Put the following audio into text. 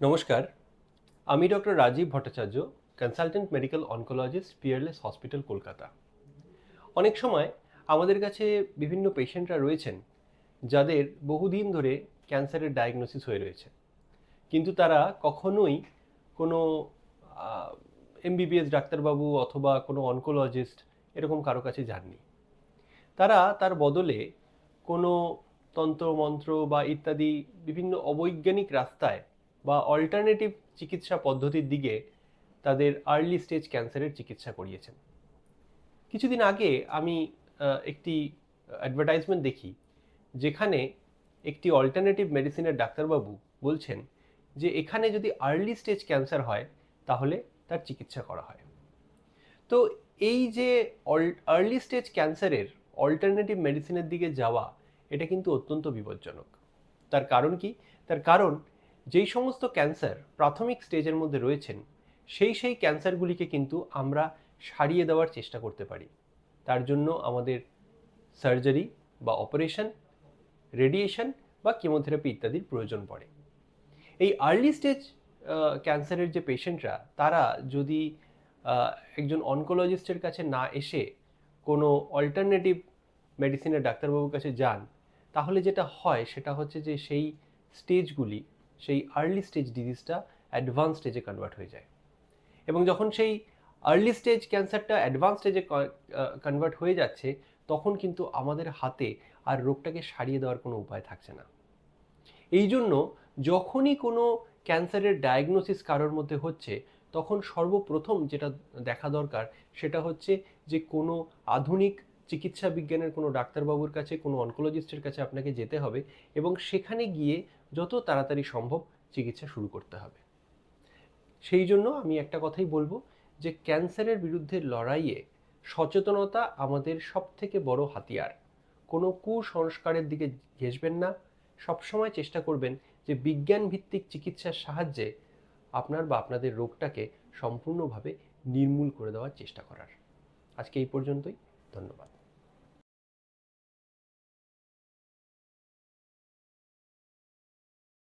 নমস্কার, আমি doctor Rajib Bhattacharya, consultant medical oncologist, Peerless Hospital, Kolkata. অনেক সময় আমাদের কাছে বিভিন্ন পেশেন্টরা রয়েছেন যাদের বহুদিন ধরে ক্যান্সারের ডায়াগনোসিস হয়ে রয়েছে, কিন্তু তারা কখনোই কোনো এমবিবিএস ডাক্তারবাবু অথবা কোনো অনকোলজিস্ট এরকম কারো কাছে যাননি। তারা তার বদলে কোনো তন্ত্রমন্ত্র বা ইত্যাদি বিভিন্ন অবৈজ্ঞানিক রাস্তায় বা অল্টারনেটিভ চিকিৎসা পদ্ধতির দিকে তাদের আর্লি স্টেজ ক্যান্সারের চিকিৎসা করিয়েছেন। কিছুদিন আগে আমি একটি অ্যাডভার্টাইজমেন্ট দেখি, যেখানে একটি অল্টারনেটিভ মেডিসিনের ডাক্তারবাবু বলছেন যে এখানে যদি আর্লি স্টেজ ক্যান্সার হয় তাহলে তার চিকিৎসা করা হয়। তো এই যে আর্লি স্টেজ ক্যান্সারের অল্টারনেটিভ মেডিসিনের দিকে যাওয়া, এটা কিন্তু অত্যন্ত বিপজ্জনক। তার কারণ কি? তার কারণ যেই সমস্ত ক্যান্সার প্রাথমিক স্টেজের মধ্যে রয়েছেন, সেই ক্যান্সারগুলিকে কিন্তু আমরা সারিয়ে দেওয়ার চেষ্টা করতে পারি। তার জন্য আমাদের সার্জারি বা অপারেশন, রেডিয়েশন বা কেমোথেরাপি ইত্যাদির প্রয়োজন পড়ে। এই আর্লি স্টেজ ক্যান্সারের যে পেশেন্টরা, তারা যদি একজন অনকোলজিস্টের কাছে না এসে কোনো অল্টারনেটিভ মেডিসিনের ডাক্তারবাবুর কাছে যান, তাহলে যেটা হয় সেটা হচ্ছে যে সেই স্টেজগুলি, সেই আর্লি স্টেজ ডিজিজটা অ্যাডভান্স স্টেজে কনভার্ট হয়ে যায়। এবং যখন সেই আর্লি স্টেজ ক্যান্সারটা অ্যাডভান্স স্টেজে কনভার্ট হয়ে যাচ্ছে, তখন কিন্তু আমাদের হাতে আর রোগটাকে সারিয়ে দেওয়ার কোনো উপায় থাকছে না। এই জন্য যখনই কোনো ক্যান্সারের ডায়াগনোসিস কারোর মধ্যে হচ্ছে, তখন সর্বপ্রথম যেটা দেখা দরকার সেটা হচ্ছে যে কোনো আধুনিক চিকিৎসা বিজ্ঞানের কোনো ডাক্তারবাবুর কাছে, কোনো অনকোলজিস্টের কাছে আপনাকে যেতে হবে এবং সেখানে গিয়ে যত তাড়াতাড়ি সম্ভব চিকিৎসা শুরু করতে হবে। সেই জন্য আমি একটা কথাই বলবো যে ক্যান্সারের বিরুদ্ধে লড়াইয়ে সচেতনতা আমাদের সবথেকে বড় হাতিয়ার। কোনো কুসংস্কারের দিকে ঘেঁষবেন না। সবসময় চেষ্টা করবেন যে বিজ্ঞান ভিত্তিক চিকিৎসার সাহায্যে আপনার বা আপনাদের রোগটাকে সম্পূর্ণভাবে নির্মূল করে দেওয়ার চেষ্টা করার। আজকে এই পর্যন্তই। ধন্যবাদ।